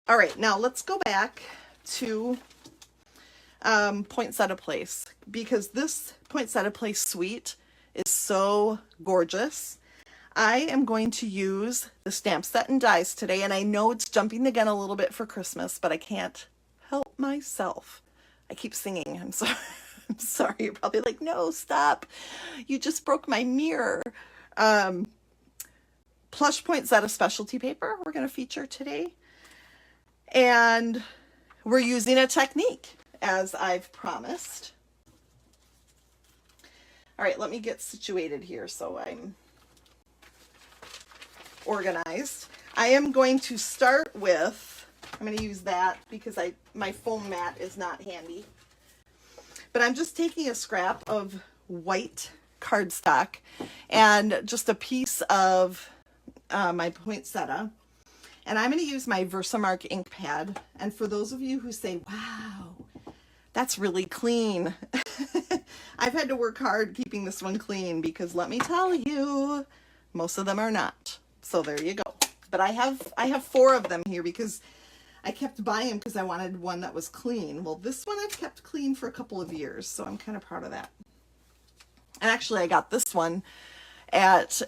All right, now let's go back to Poinsettia Place, because this Poinsettia Place suite is so gorgeous. I am going to use the stamp set and dies today, and I know it's jumping the gun a little bit for Christmas, but I can't help myself. I keep singing. I'm sorry. I'm sorry. You're probably like, no, stop. You just broke my mirror. Plush Poinsettia specialty paper we're going to feature today. And we're using a technique, as I've promised. All right, let me get situated here so I'm organized. I am going to start with, I'm going to use that because my foam mat is not handy. But I'm just taking a scrap of white cardstock and just a piece of my poinsettia. And I'm going to use my Versamark ink pad. And for those of you who say, wow, that's really clean. I've had to work hard keeping this one clean because let me tell you, most of them are not. So there you go. But I have 4 of them here because I kept buying them because I wanted one that was clean. Well, this one I've kept clean for a couple of years, so I'm kind of proud of that. And actually I got this one at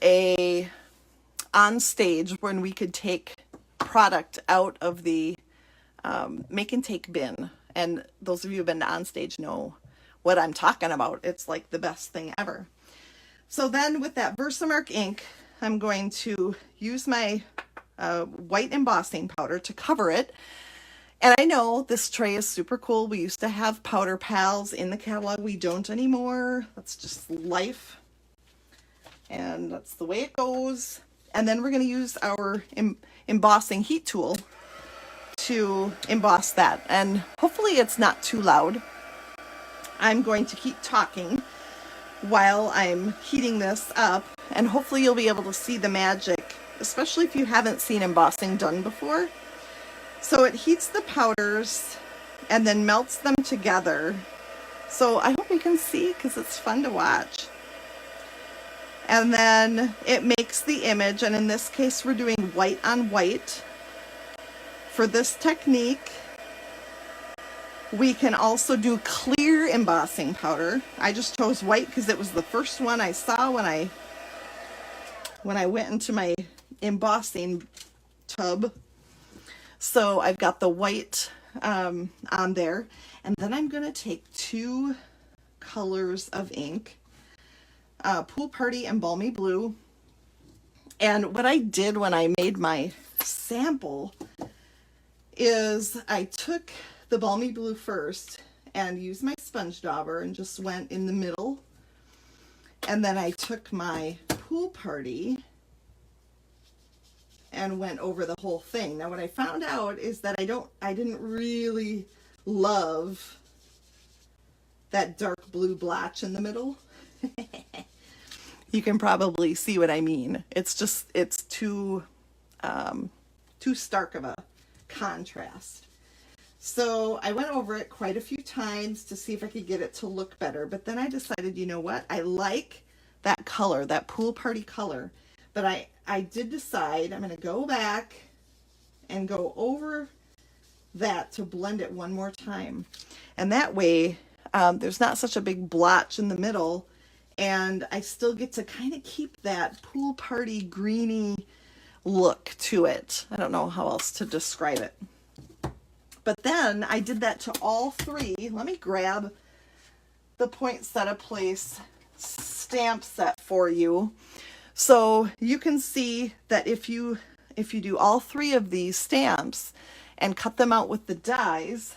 on stage when we could take product out of the make and take bin. And those of you who've been to On Stage know what I'm talking about. It's like the best thing ever. So then with that Versamark ink, I'm going to use my white embossing powder to cover it. And I know this tray is super cool. We used to have Powder Pals in the catalog. We don't anymore. That's just life. And that's the way it goes. And then we're going to use our embossing heat tool to emboss that. And hopefully it's not too loud. I'm going to keep talking while I'm heating this up, and hopefully you'll be able to see the magic, especially if you haven't seen embossing done before. So it heats the powders and then melts them together. So I hope you can see because it's fun to watch. And then it makes the image, and in this case we're doing white on white. For this technique, we can also do clear embossing powder. I just chose white because it was the first one I saw when I went into my embossing tub. So I've got the white on there. And then I'm going to take 2 colors of ink, Pool Party and Balmy Blue. And what I did when I made my sample is I took the Balmy Blue first and used my sponge dauber and just went in the middle. And then I took my Pool Party and went over the whole thing. Now what I found out is that I didn't really love that dark blue blotch in the middle. You can probably see what I mean. It's too stark of a contrast. So I went over it quite a few times to see if I could get it to look better. But then I decided, you know what? I like that color, that Pool Party color. But I did decide I'm going to go back and go over that to blend it one more time. And that way there's not such a big blotch in the middle. And I still get to kind of keep that Pool Party greeny look to it. I don't know how else to describe it. But then I did that to all 3. Let me grab the Poinsettia Place stamp set for you. So you can see that if you do all 3 of these stamps and cut them out with the dies,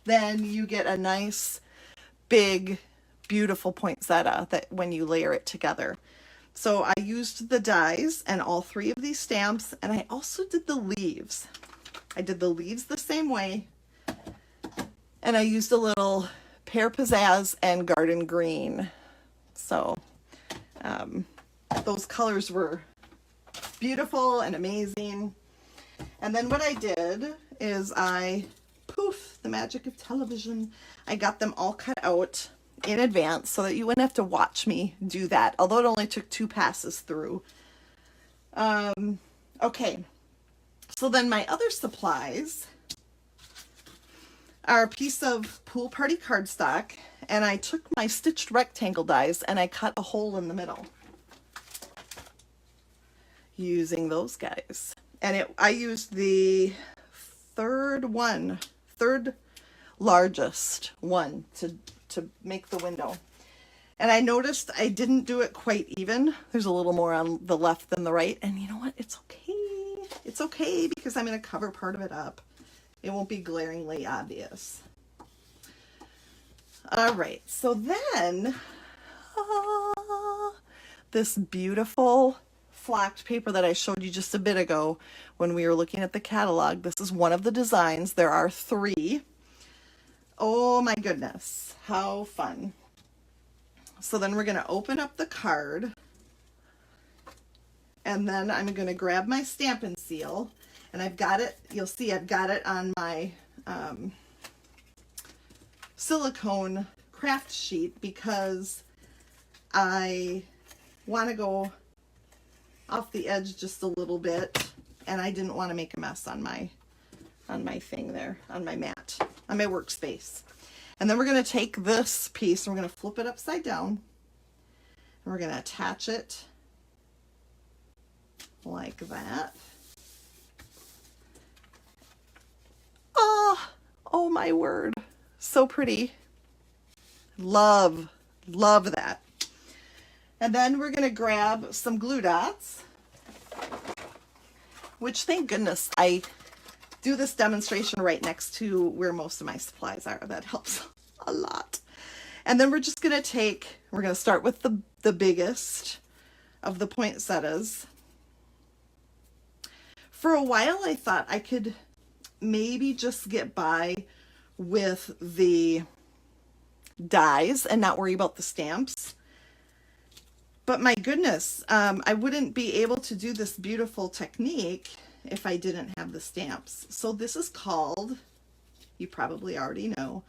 then you get a nice, big, beautiful poinsettia that when you layer it together. So I used the dies and all 3 of these stamps, and I also did the leaves. I did the leaves the same way, and I used a little Pear Pizzazz and Garden Green. So those colors were beautiful and amazing. And then what I did is poof, the magic of television, I got them all cut out in advance so that you wouldn't have to watch me do that, although it only took 2 passes through. Okay, so then my other supplies are a piece of pool party cardstock, and I took my stitched rectangle dies and I cut a hole in the middle using those guys. And I used the third largest one to make the window. And I noticed I didn't do it quite even. There's a little more on the left than the right. And you know what? It's okay. It's okay because I'm going to cover part of it up. It won't be glaringly obvious. All right. So then, this beautiful flocked paper that I showed you just a bit ago when we were looking at the catalog. This is one of the designs. There are 3. Oh my goodness. How fun. So then we're going to open up the card, and then I'm going to grab my Stampin' Seal, and I've got it, you'll see I've got it on my silicone craft sheet because I want to go off the edge just a little bit, and I didn't want to make a mess on my thing there, on my mat, on my workspace. And then we're going to take this piece and we're going to flip it upside down, and we're going to attach it like that. Oh my word. So pretty. Love that. And then we're going to grab some glue dots, which thank goodness I do this demonstration right next to where most of my supplies are. That helps a lot. And then we're just going to we're going to start with the biggest of the poinsettias. For a while I thought I could maybe just get by with the dies and not worry about the stamps. But my goodness, I wouldn't be able to do this beautiful technique if I didn't have the stamps. So this is called, you probably already know,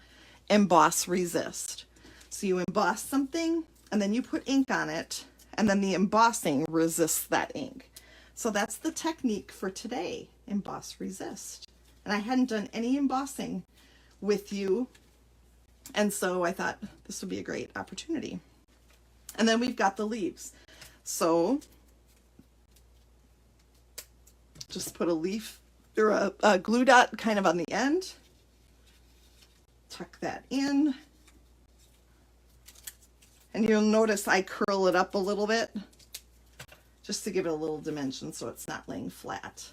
emboss resist. So you emboss something and then you put ink on it, and then the embossing resists that ink. So that's the technique for today, emboss resist. And I hadn't done any embossing with you, and so I thought this would be a great opportunity. And then we've got the leaves. So just put a leaf or a glue dot kind of on the end. Tuck that in. And you'll notice I curl it up a little bit just to give it a little dimension so it's not laying flat.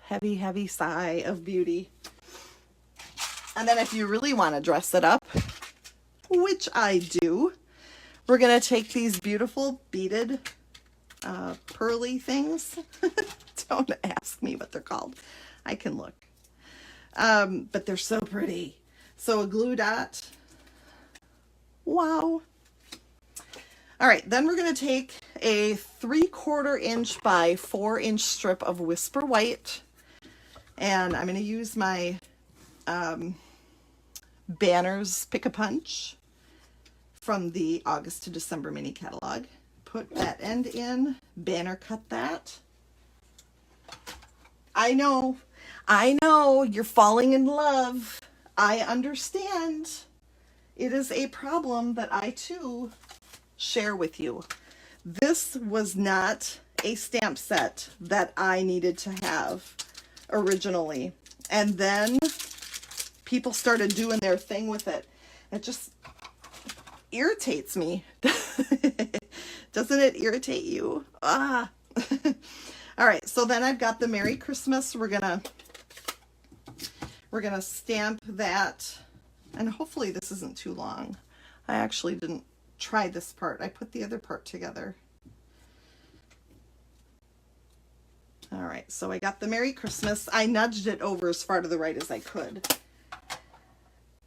Heavy, heavy sigh of beauty. And then if you really want to dress it up, which I do, we're going to take these beautiful beaded pearly things. Don't ask me what they're called. I can look. But they're so pretty. So a glue dot. Wow. All right, then we're going to take a 3/4 inch by 4 inch strip of Whisper White. And I'm going to use my Banners Pick-a-Punch from the August to December mini catalog. Put that end in, banner cut that. I know, you're falling in love. I understand. It is a problem that I too share with you. This was not a stamp set that I needed to have originally. And then people started doing their thing with it. It just irritates me. Doesn't it irritate you? Ah. All right, so then I've got the Merry Christmas. We're gonna stamp that, and hopefully this isn't too long. I actually didn't try this part. I put the other part together. All right, so I got the Merry Christmas. I nudged it over as far to the right as I could,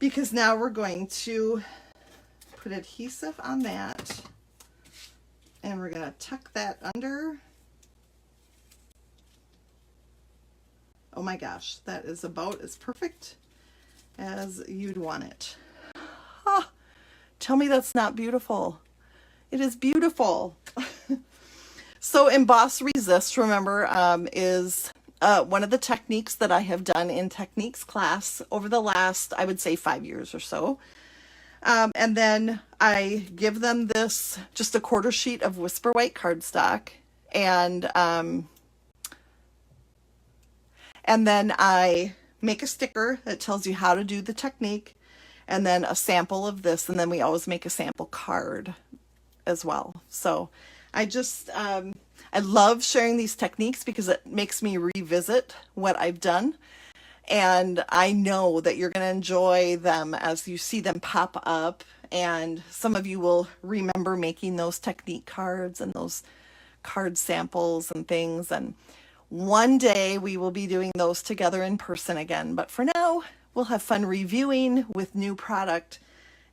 because now we're going to put adhesive on that, and we're gonna tuck that under. Oh my gosh, that is about as perfect as you'd want it. Ah, tell me that's not beautiful. It is beautiful. So emboss resist, remember, is one of the techniques that I have done in techniques class over the last, I would say, 5 years or so. And then I give them this, just a quarter sheet of Whisper White cardstock, and then I make a sticker that tells you how to do the technique, and then a sample of this, and then we always make a sample card as well. So I just, I love sharing these techniques because it makes me revisit what I've done. And I know that you're going to enjoy them as you see them pop up. And some of you will remember making those technique cards and those card samples and things. And one day we will be doing those together in person again. But for now, we'll have fun reviewing with new product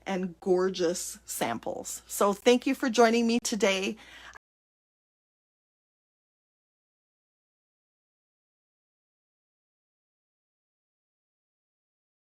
and gorgeous samples. So thank you for joining me today.